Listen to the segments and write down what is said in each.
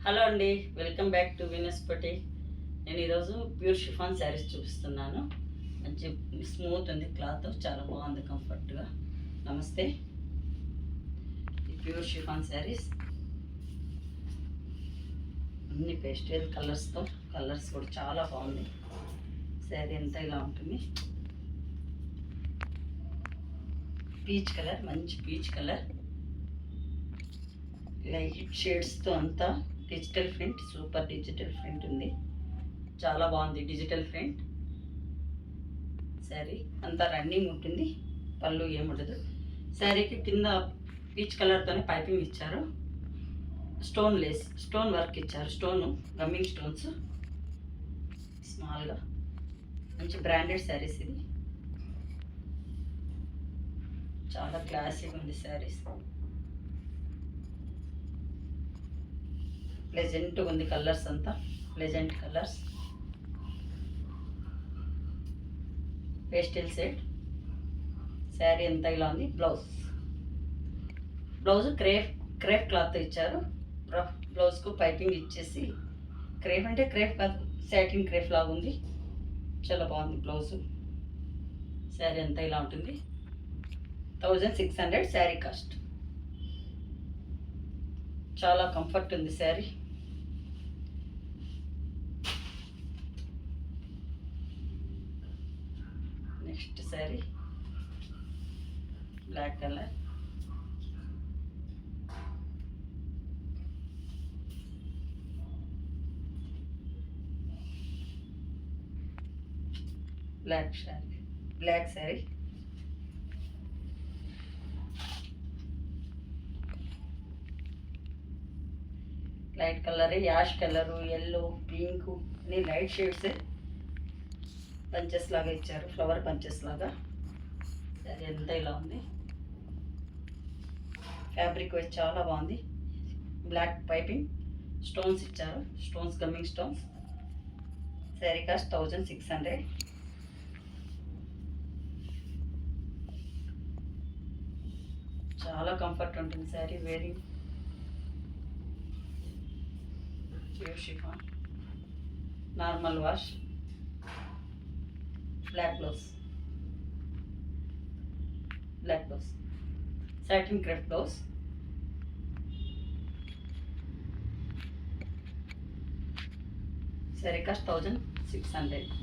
Hello అండి, welcome back to Venus పటి. నేను ఈరోజు ప్యూర్ షిఫాన్ శారీస్ చూపిస్తున్నాను. మంచి స్మూత్ ఉంది, క్లాత్ చాలా బాగుంది, కంఫర్ట్గా. నమస్తే. ఈ ప్యూర్ షిఫాన్ శారీస్ అన్ని పేస్టల్ కలర్స్తో, కలర్స్ కూడా చాలా బాగుంది. శారీ అంతా ఇలా ఉంటుంది. పీచ్ కలర్, మంచి పీచ్ కలర్, లైట్ షేడ్స్తో అంతా digital print, super digital print ఉంది. చాలా బాగుంది డిజిటల్ ప్రింట్. శారీ అంతా రన్నింగ్ ఉంటుంది, పళ్ళు ఏముండదు. శారీకి కింద పీచ్ కలర్తోనే పైపింగ్ ఇచ్చారు, స్టోన్ లేస్, స్టోన్ వర్క్ ఇచ్చారు, స్టోను గమ్మింగ్ స్టోన్స్ స్మాల్గా. మంచి బ్రాండెడ్ శారీస్ ఇది, చాలా క్లాసిక్ ఉంది శారీస్. ప్లెజెంట్ ఉంది, కలర్స్ అంతా pleasant colours. Pastel set. Sari అంతా ఇలా ఉంది. బ్లౌజ్ క్రేప్ క్లాత్ ఇచ్చారు. బ్లౌజ్కు పైపింగ్ ఇచ్చేసి, క్రేప్ అంటే క్రేప్ కాదు, సాటిన్ క్రేప్ లాగా ఉంది. చాలా బాగుంది బ్లౌజు. శారీ అంతా ఇలా ఉంటుంది. 1600 శారీ కాస్ట్. చాలా కంఫర్ట్ ఉంది sari. Next sari black colour, black sari, light colour, ash colour, yellow, pink అన్ని లైట్ షేడ్స్. పంచెస్ లాగా ఇచ్చారు, ఫ్లవర్ పంచెస్ లాగా. అది ఎంత ఇలా ఉంది. ఫ్యాబ్రిక్ వైజ్ చాలా బాగుంది. బ్లాక్ పైపింగ్, స్టోన్స్ ఇచ్చారు, stones gumming stones. Sari cost 1600. చాలా కంఫర్ట్ ఉంటుంది sari wearing. Pure chiffon, normal wash, black blouse, satin crepe blouse. Sari cost 1600.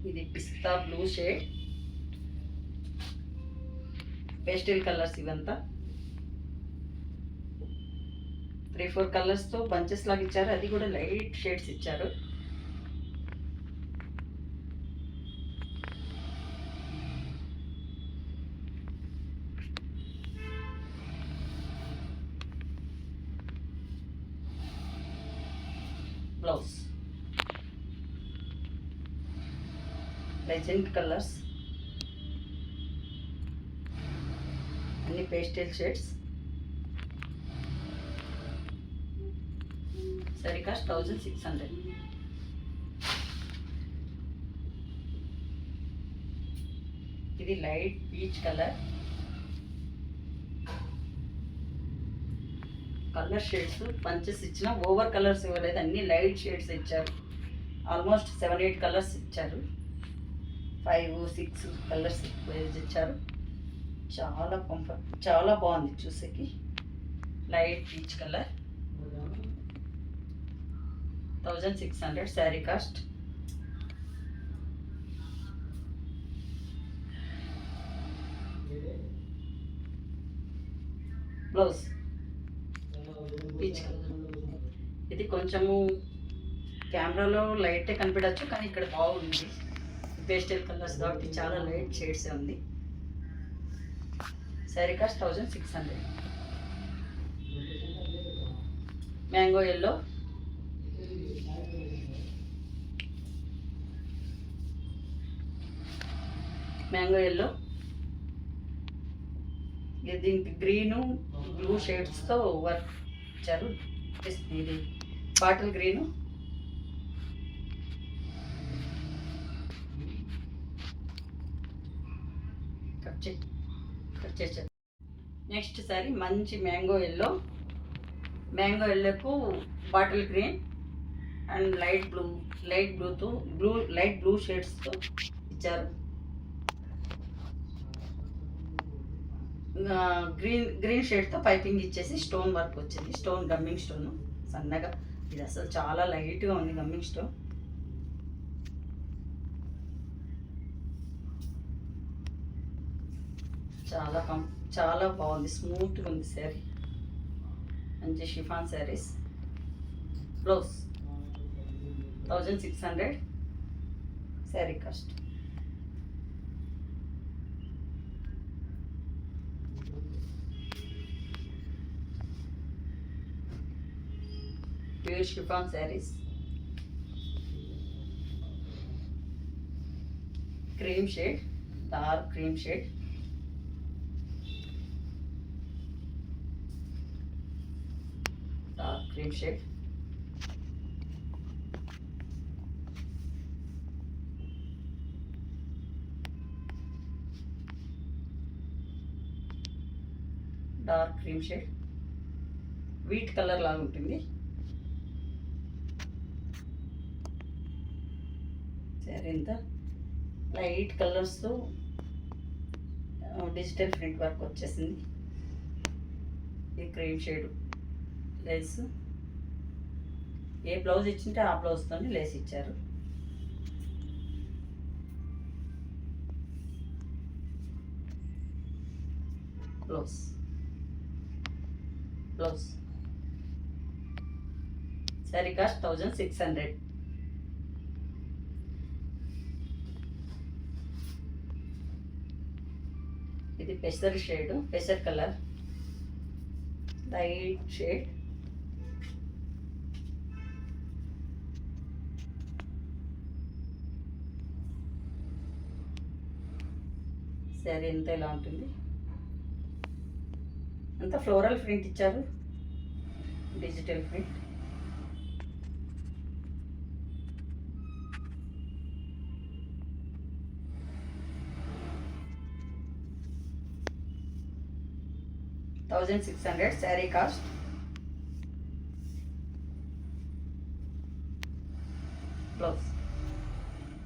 ఇది పిస్తా బ్లూ షేడ్, పేస్టల్ కలర్స్ ఇవంతా. 3-4 కలర్స్తో బంచెస్ లాగా ఇచ్చారు, అది కూడా లైట్ షేడ్స్ ఇచ్చారు. బ్లౌజ్ లెజెండ్ కలర్స్, అన్ని పేస్టల్ షేడ్స్. శారీ కాస్ట్ 1600. ఇది light peach colour. Colour shades bunches ఇచ్చిన, ఓవర్ కలర్స్ ఇవ్వలేదు, అన్ని లైట్ షేడ్స్ ఇచ్చారు. ఆల్మోస్ట్ 7-8 కలర్స్ ఇచ్చారు, 5-6 కలర్స్ ఇచ్చారు. చాలా కంఫర్ట్, చాలా బాగుంది చూసేకి. Light peach colour, 1600 sari cost. Blouse peach colour. ఇది కొంచెము కెమెరాలో లైటే కనిపించచ్చు, కానీ ఇక్కడ బాగుంది. పేస్టల్ కలర్స్ కాబట్టి చాలా లైట్ షేడ్స్ ఉంది. శారీ కాస్ట్ 1600. మ్యాంగో ఎల్లో, దీనికి గ్రీను బ్లూ షేడ్స్తో వర్క్ ఇచ్చారు. ఇది బాటిల్ గ్రీను, చేసే నెక్స్ట్ సారీ మంచి మ్యాంగో ఎల్లోకు bottle green and light blue షేడ్స్తో ఇచ్చారు. గ్రీన్ షేడ్తో పైపింగ్ ఇచ్చేసి స్టోన్ వర్క్ వచ్చింది. గమ్మింగ్ స్టోన్ సన్నగా, ఇది అసలు చాలా లైట్గా ఉంది గమ్మింగ్ స్టోన్. చాలా బాగుంది, స్మూత్గా ఉంది శారీ. మంచి chiffon saris. Blouse 1600 sari cost. Pure chiffon saris. Cream shade, dark cream shade. Cream shade. Dark cream shade. Wheat color లాగా ఉంటుంది. సరే, ఇంత లైట్ కలర్స్తో డిజిటల్ ప్రింట్ వర్క్ వచ్చేసింది. ఈ క్రీమ్ షేడ్ లేస్, ఏ బ్లౌజ్ ఇచ్చింటే ఆ బ్లౌజ్తో లేస్ ఇచ్చారు. Blouse sari cost 1600. ఇది పెసర్ కలర్, లైట్ షేడ్. శారీ అంతా ఇలా ఉంటుంది. అంతా ఫ్లోరల్ ప్రింట్ ఇచ్చారు, digital print. $1600 sari cost. Blouse,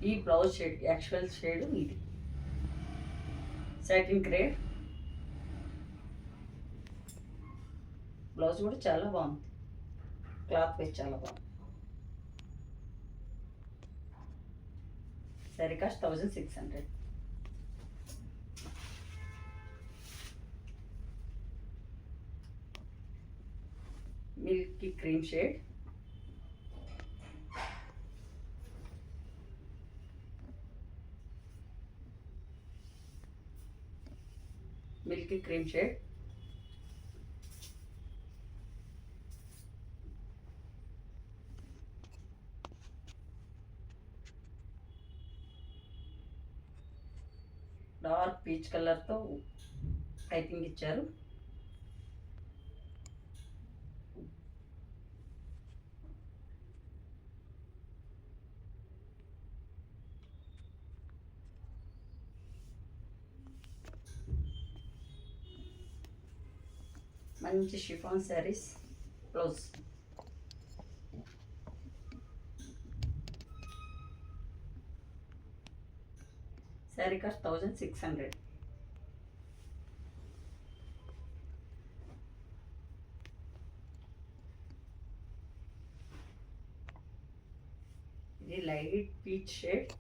ఈ బ్లౌజ్ షేడ్ యాక్చువల్ షేడ్ ఇది. Satin grey. బ్లౌజ్ కూడా చాలా బాగుంది, క్లాత్ వైజ్ చాలా బాగుంది. Sari cost 1600. Milky cream shade. Milky cream shade. Dark peach కలర్తో పైపింగ్ ఇచ్చారు. మంచి chiffon saris. Blouse sari cost 1600. ఇది light peach shade.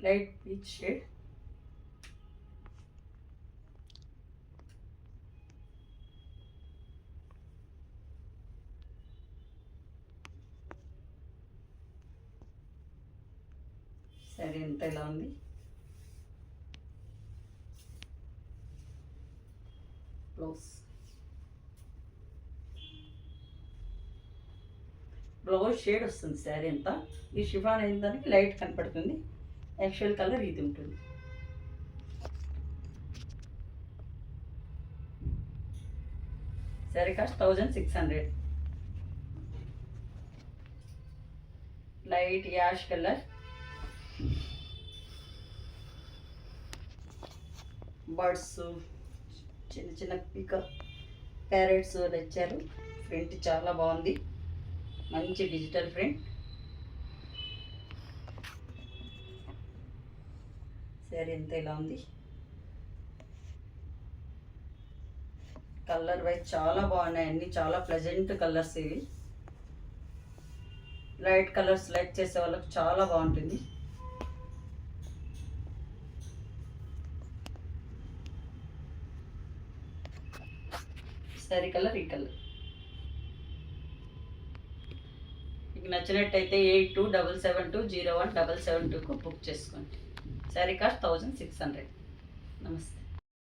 Light peach shade. సరే, ఎంత ఇలా ఉంది. బ్లౌజ్ షేడ్ వస్తుంది శారీ అంతా. ఈ షిఫాన్ అయిన దానికి లైట్ కనపడుతుంది, యాక్చువల్ కలర్ ఇది ఉంటుంది. Sari cost 1600. Light ash colour, birds, చిన్న చిన్న పికప్ ప్యారెట్స్ తెచ్చారు. ప్రింట్ చాలా బాగుంది, మంచి డిజిటల్ ప్రింట్. శారీ ఎంత ఇలా ఉంది. కలర్ వైజ్ చాలా బాగున్నాయి, అన్ని చాలా ప్లెజెంట్ కలర్స్ ఇవి. లైట్ కలర్స్ లైక్ చేసే వాళ్ళకి చాలా బాగుంటుంది. శారీ కలర్ ఈ కలర్. మీకు నచ్చినట్టయితే 8277201772కు బుక్ చేసుకోండి. శారీ కాస్ట్ 1600. నమస్తే.